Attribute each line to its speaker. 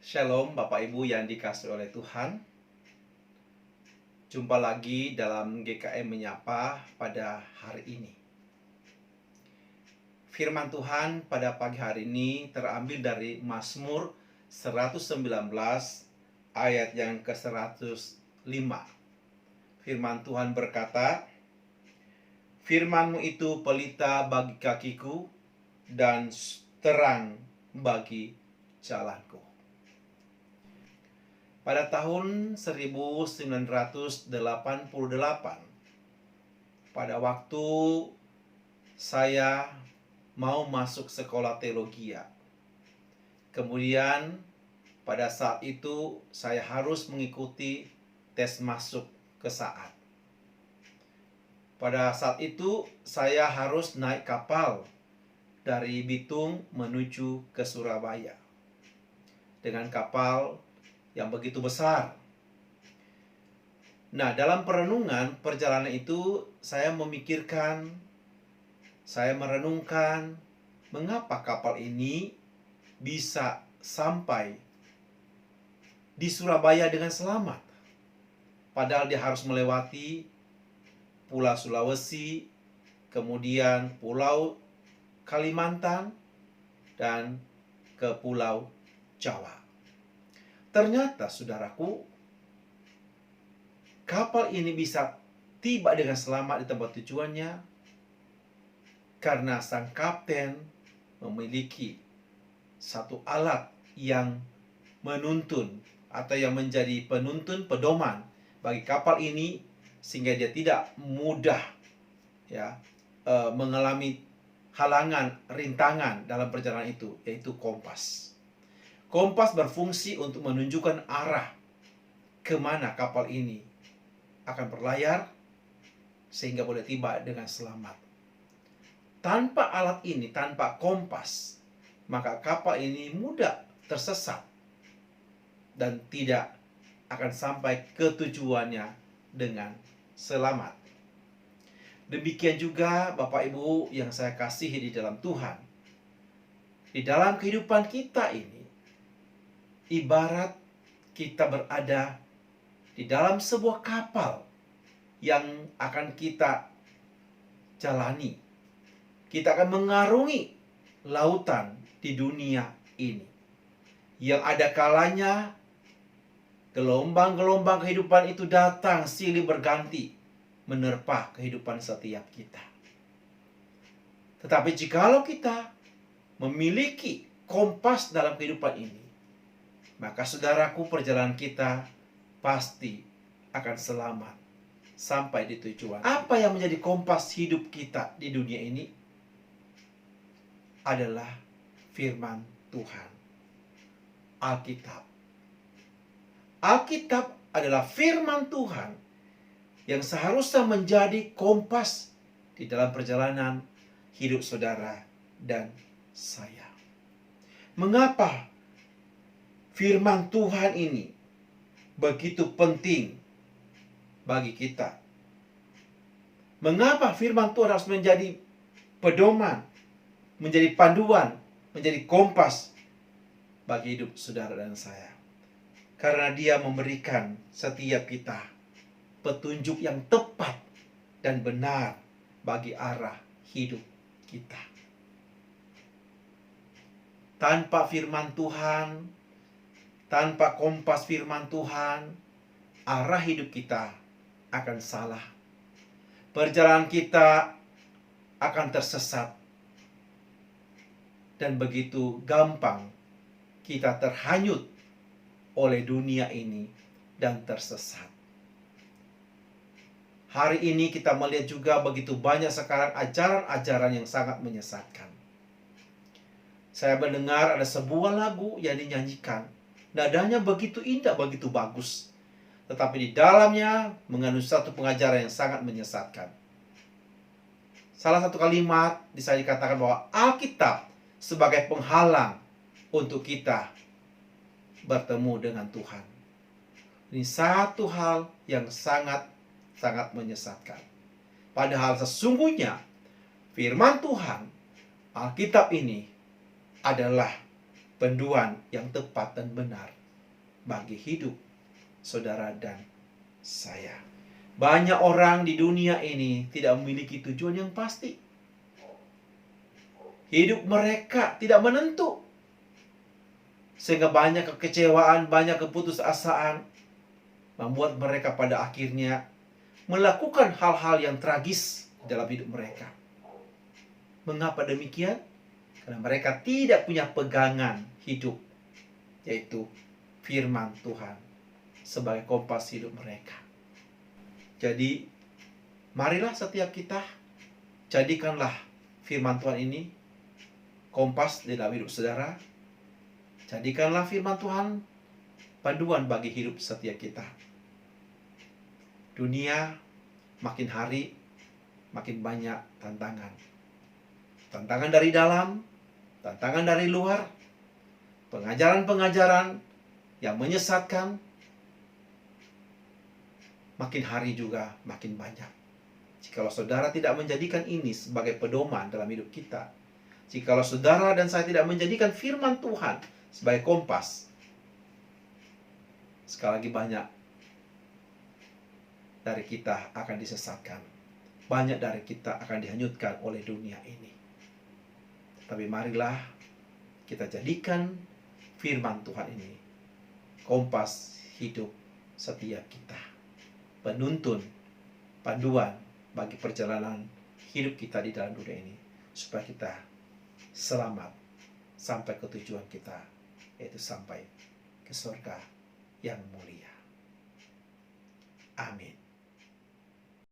Speaker 1: Shalom Bapak Ibu yang dikasihi oleh Tuhan. Jumpa lagi dalam GKM Menyapa pada hari ini. Firman Tuhan pada pagi hari ini terambil dari Mazmur 119 ayat yang ke-105. Firman Tuhan berkata, "Firman-Mu itu pelita bagi kakiku dan terang bagi jalanku." Pada tahun 1988, pada waktu saya mau masuk sekolah teologi, kemudian pada saat itu saya harus mengikuti tes masuk ke Saat. Pada saat itu saya harus naik kapal dari Bitung menuju ke Surabaya dengan kapal yang begitu besar. Nah, dalam perenungan perjalanan itu saya memikirkan, saya merenungkan mengapa kapal ini bisa sampai di Surabaya dengan selamat. Padahal dia harus melewati Pulau Sulawesi, kemudian Pulau Kalimantan, dan ke Pulau Jawa. Ternyata, saudaraku, kapal ini bisa tiba dengan selamat di tempat tujuannya karena sang kapten memiliki satu alat yang menuntun atau yang menjadi penuntun pedoman bagi kapal ini sehingga dia tidak mudah mengalami halangan, rintangan dalam perjalanan itu, yaitu kompas. Kompas berfungsi untuk menunjukkan arah kemana kapal ini akan berlayar sehingga boleh tiba dengan selamat. Tanpa alat ini, tanpa kompas, maka kapal ini mudah tersesat dan tidak akan sampai ke tujuannya dengan selamat. Demikian juga Bapak Ibu yang saya kasihi di dalam Tuhan. Di dalam kehidupan kita ini, ibarat kita berada di dalam sebuah kapal yang akan kita jalani. Kita akan mengarungi lautan di dunia ini. Yang ada kalanya gelombang-gelombang kehidupan itu datang silih berganti menerpa kehidupan setiap kita. Tetapi jikalau kita memiliki kompas dalam kehidupan ini, maka saudaraku, perjalanan kita pasti akan selamat sampai di tujuan. Apa yang menjadi kompas hidup kita di dunia ini adalah firman Tuhan, Alkitab. Alkitab adalah firman Tuhan yang seharusnya menjadi kompas di dalam perjalanan hidup saudara dan saya. Mengapa firman Tuhan ini begitu penting bagi kita? Mengapa firman Tuhan harus menjadi pedoman, menjadi panduan, menjadi kompas bagi hidup saudara dan saya? Karena dia memberikan setiap kita petunjuk yang tepat dan benar bagi arah hidup kita. Tanpa firman Tuhan, tanpa kompas firman Tuhan, arah hidup kita akan salah. Perjalanan kita akan tersesat. Dan begitu gampang kita terhanyut oleh dunia ini dan tersesat. Hari ini kita melihat juga begitu banyak sekarang ajaran-ajaran yang sangat menyesatkan. Saya mendengar ada sebuah lagu yang dinyanyikan. Nadanya begitu indah, begitu bagus. Tetapi di dalamnya mengandung satu pengajaran yang sangat menyesatkan. Salah satu kalimat bisa dikatakan bahwa Alkitab sebagai penghalang untuk kita bertemu dengan Tuhan. Ini satu hal yang sangat menyesatkan. Padahal sesungguhnya firman Tuhan, Alkitab ini adalah panduan yang tepat dan benar bagi hidup saudara dan saya. Banyak orang di dunia ini tidak memiliki tujuan yang pasti. Hidup mereka tidak menentu. Sehingga banyak kekecewaan, banyak keputusasaan membuat mereka pada akhirnya melakukan hal-hal yang tragis dalam hidup mereka. Mengapa demikian? Karena mereka tidak punya pegangan hidup, yaitu firman Tuhan sebagai kompas hidup mereka. Jadi, marilah setiap kita jadikanlah firman Tuhan ini kompas di dalam hidup saudara. Jadikanlah firman Tuhan panduan bagi hidup setiap kita. Dunia makin hari makin banyak tantangan. Tantangan dari dalam, tantangan dari luar, pengajaran-pengajaran yang menyesatkan, makin hari juga makin banyak. Jikalau saudara tidak menjadikan ini sebagai pedoman dalam hidup kita, jikalau saudara dan saya tidak menjadikan firman Tuhan sebagai kompas, sekali lagi banyak dari kita akan disesatkan. Banyak dari kita akan dihanyutkan oleh dunia ini. Tapi marilah kita jadikan firman Tuhan ini kompas hidup setiap kita. Penuntun, panduan bagi perjalanan hidup kita di dalam dunia ini. Supaya kita selamat sampai ke tujuan kita, yaitu sampai ke surga yang mulia. Amin.